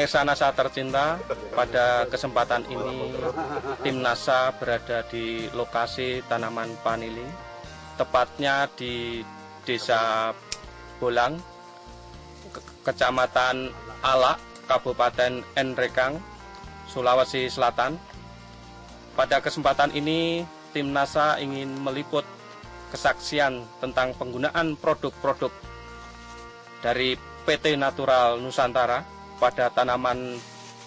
Pemirsa NASA tercinta, pada kesempatan ini tim NASA berada di lokasi tanaman vanili, tepatnya di Desa Bolang, Kecamatan Alak, Kabupaten Nrekang, Sulawesi Selatan. Pada kesempatan ini tim NASA ingin meliput kesaksian tentang penggunaan produk-produk dari PT Natural Nusantara pada tanaman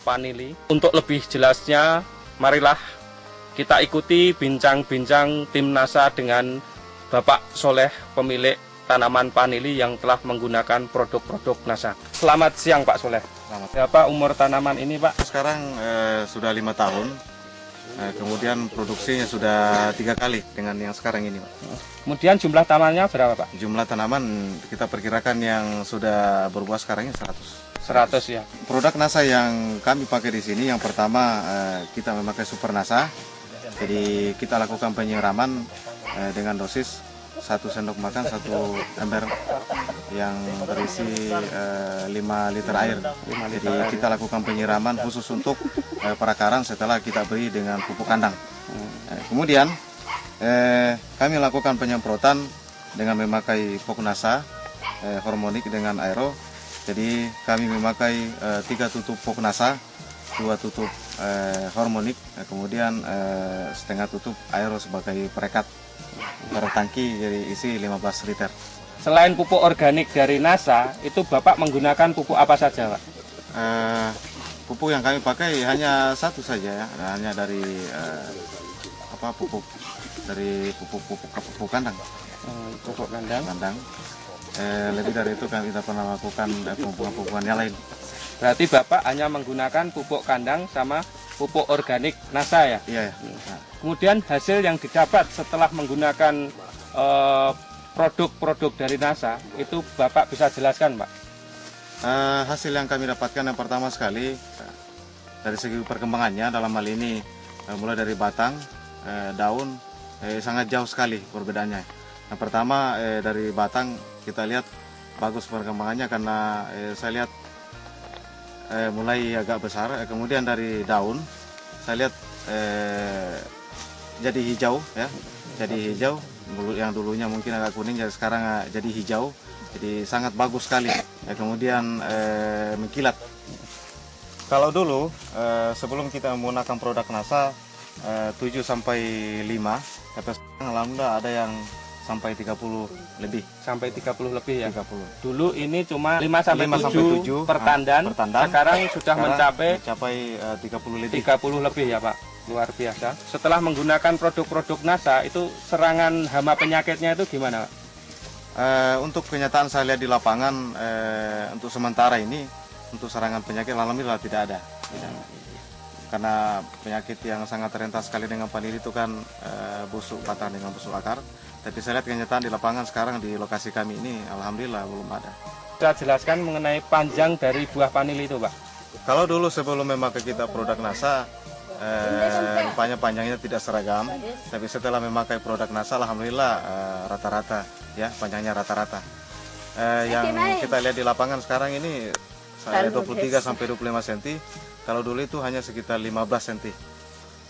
vanili. Untuk lebih jelasnya, marilah kita ikuti bincang-bincang tim NASA dengan Bapak Soleh, pemilik tanaman vanili yang telah menggunakan produk-produk NASA. Selamat siang Pak Soleh. Selamat. Berapa umur tanaman ini Pak? Sekarang sudah 5 tahun, kemudian produksinya sudah 3 kali dengan yang sekarang ini, Pak. Kemudian jumlah tanamannya berapa Pak? Jumlah tanaman kita perkirakan yang sudah berbuah sekarang ini 100. 100 ya. Produk NASA yang kami pakai di sini, yang pertama kita memakai Super NASA. Jadi kita lakukan penyiraman dengan dosis 1 sendok makan 1 ember yang berisi 5 liter air. Jadi kita lakukan penyiraman khusus untuk perakaran setelah kita beri dengan pupuk kandang. Kemudian kami lakukan penyemprotan dengan memakai pupuk NASA hormonik dengan aero. Jadi kami memakai 3 tutup pupuk NASA, 2 tutup hormonik, kemudian setengah tutup aero sebagai perekat per tangki, jadi isi 15 liter. Selain pupuk organik dari NASA, itu Bapak menggunakan pupuk apa saja Pak? Pupuk yang kami pakai hanya satu saja ya, hanya dari pupuk kandang. Pupuk kandang. Lebih dari itu kami tidak pernah melakukan pupuk-pupukan yang lain. Berarti Bapak hanya menggunakan pupuk kandang sama pupuk organik NASA ya? Iya. Kemudian hasil yang didapat setelah menggunakan produk-produk dari NASA, itu Bapak bisa jelaskan Pak? Hasil yang kami dapatkan yang pertama sekali, dari segi perkembangannya dalam hal ini, mulai dari batang, daun, sangat jauh sekali perbedaannya. Yang pertama dari batang kita lihat bagus perkembangannya karena saya lihat mulai agak besar. Kemudian dari daun saya lihat jadi hijau ya, yang dulunya mungkin agak kuning jadi sekarang jadi hijau, jadi sangat bagus sekali. Kemudian mengkilat. Kalau dulu sebelum kita menggunakan produk NASA 7 sampai 5, tapi sekarang alhamdulillah ada yang sampai 30 lebih. Sampai 30 lebih ya? 30. Dulu ini cuma 5 sampai 7 per tandan, sekarang sudah mencapai 30 lebih. 30 lebih ya Pak? Luar biasa. Setelah menggunakan produk-produk NASA, itu serangan hama penyakitnya itu gimana Pak? Untuk kenyataan saya lihat di lapangan, untuk sementara ini, untuk serangan penyakit alhamdulillah tidak ada. Karena penyakit yang sangat rentas sekali dengan vanili itu kan busuk batang dengan busuk akar. Tapi saya lihat kenyataan di lapangan sekarang di lokasi kami ini alhamdulillah belum ada. Saya jelaskan mengenai panjang dari buah vanili itu Pak. Kalau dulu sebelum memakai kita produk NASA, rupanya panjangnya tidak seragam. Tapi setelah memakai produk NASA alhamdulillah rata-rata ya, panjangnya rata-rata. Yang kita lihat di lapangan sekarang ini saya 23 sampai 25 cm. Kalau dulu itu hanya sekitar 15 cm.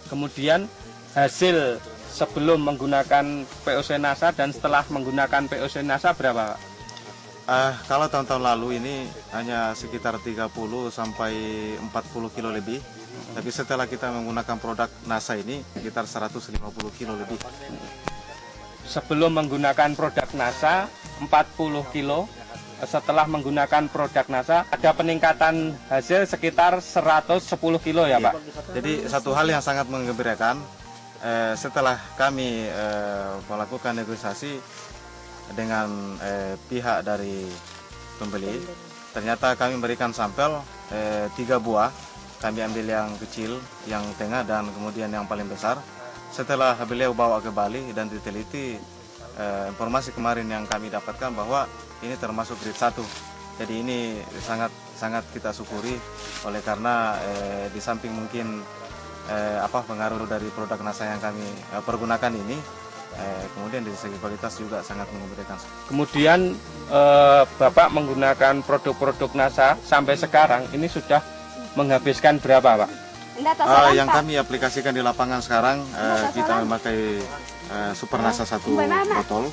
Kemudian hasil sebelum menggunakan POC NASA dan setelah menggunakan POC NASA berapa Pak? Kalau tahun-tahun lalu ini hanya sekitar 30 sampai 40 kilo lebih. Tapi setelah kita menggunakan produk NASA ini sekitar 150 kilo lebih. Sebelum menggunakan produk NASA 40 kilo, setelah menggunakan produk NASA ada peningkatan hasil sekitar 110 kilo ya Pak? Jadi satu hal yang sangat menggembirakan, setelah kami melakukan negosiasi dengan pihak dari pembeli, ternyata kami memberikan sampel 3 buah. Kami ambil yang kecil, yang tengah, dan kemudian yang paling besar. Setelah beliau bawa ke Bali dan diteliti, informasi kemarin yang kami dapatkan bahwa ini termasuk grade 1. Jadi ini sangat kita syukuri oleh karena di samping mungkin pengaruh dari produk NASA yang kami pergunakan ini, kemudian dari segi kualitas juga sangat mengembirakan. Kemudian Bapak menggunakan produk-produk NASA sampai sekarang ini sudah menghabiskan berapa, Pak? Yang kami aplikasikan di lapangan sekarang, kita memakai Supernasa 1 botol,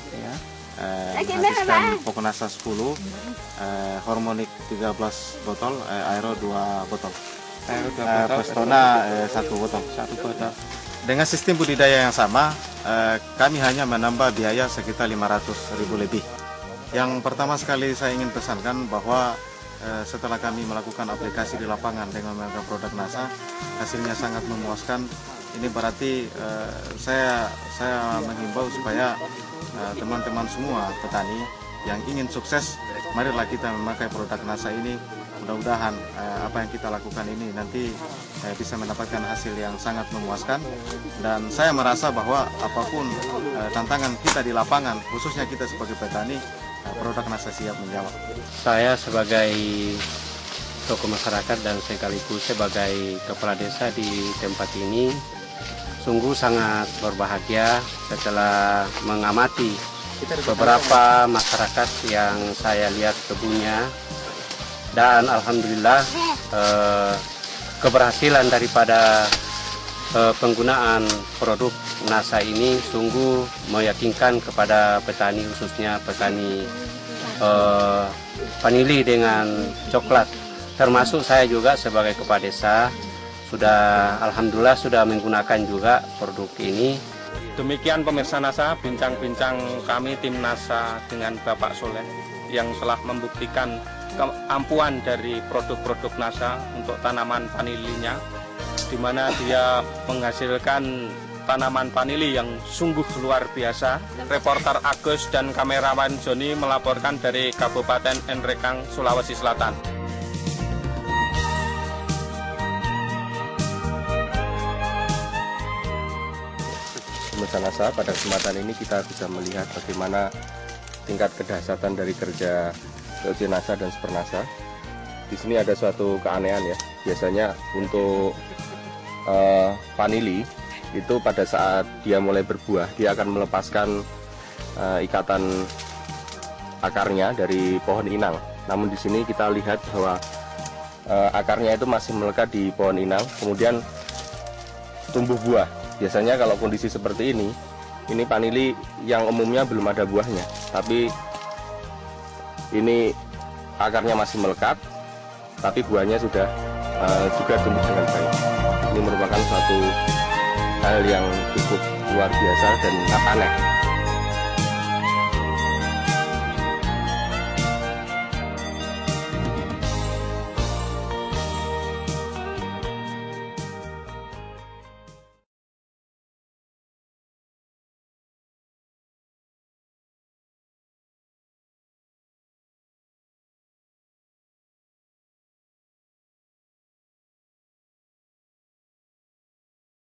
habiskan Pokonasa 10, Hormonik 13 botol, Aero 2 botol, Pestona 1 botol. Dengan sistem budidaya yang sama, kami hanya menambah biaya sekitar 500.000 lebih. Yang pertama sekali saya ingin pesankan bahwa setelah kami melakukan aplikasi di lapangan dengan menggunakan produk NASA, hasilnya sangat memuaskan. Ini berarti saya menghimbau supaya teman-teman semua petani yang ingin sukses, marilah kita memakai produk NASA ini. Mudah-mudahan apa yang kita lakukan ini nanti bisa mendapatkan hasil yang sangat memuaskan. Dan saya merasa bahwa apapun tantangan kita di lapangan, khususnya kita sebagai petani, produk NASA siap menjawab. Saya sebagai tokoh masyarakat dan sekaligus sebagai kepala desa di tempat ini sungguh sangat berbahagia setelah mengamati beberapa masyarakat yang saya lihat kebunnya, dan alhamdulillah keberhasilan daripada penggunaan produk NASA ini sungguh meyakinkan kepada petani, khususnya petani vanili dengan coklat. Termasuk saya juga sebagai kepala desa alhamdulillah sudah menggunakan juga produk ini. Demikian pemirsa NASA, bincang-bincang kami tim NASA dengan Bapak Soleh yang telah membuktikan keampuhan dari produk-produk NASA untuk tanaman vanilinya, di mana dia menghasilkan tanaman vanili yang sungguh luar biasa. Reporter Agus dan kamerawan Joni melaporkan dari Kabupaten Nrekang, Sulawesi Selatan. Pemirsa NASA, pada kesempatan ini kita bisa melihat bagaimana tingkat kedahsyatan dari kerja POC NASA dan Supernasa. Di sini ada suatu keanehan ya. Biasanya untuk vanili itu pada saat dia mulai berbuah, dia akan melepaskan ikatan akarnya dari pohon inang. Namun di sini kita lihat bahwa akarnya itu masih melekat di pohon inang, kemudian tumbuh buah. Biasanya kalau kondisi seperti ini vanili yang umumnya belum ada buahnya, tapi ini akarnya masih melekat, tapi buahnya sudah juga tumbuh dengan baik. Ini merupakan suatu hal yang cukup luar biasa dan aneh.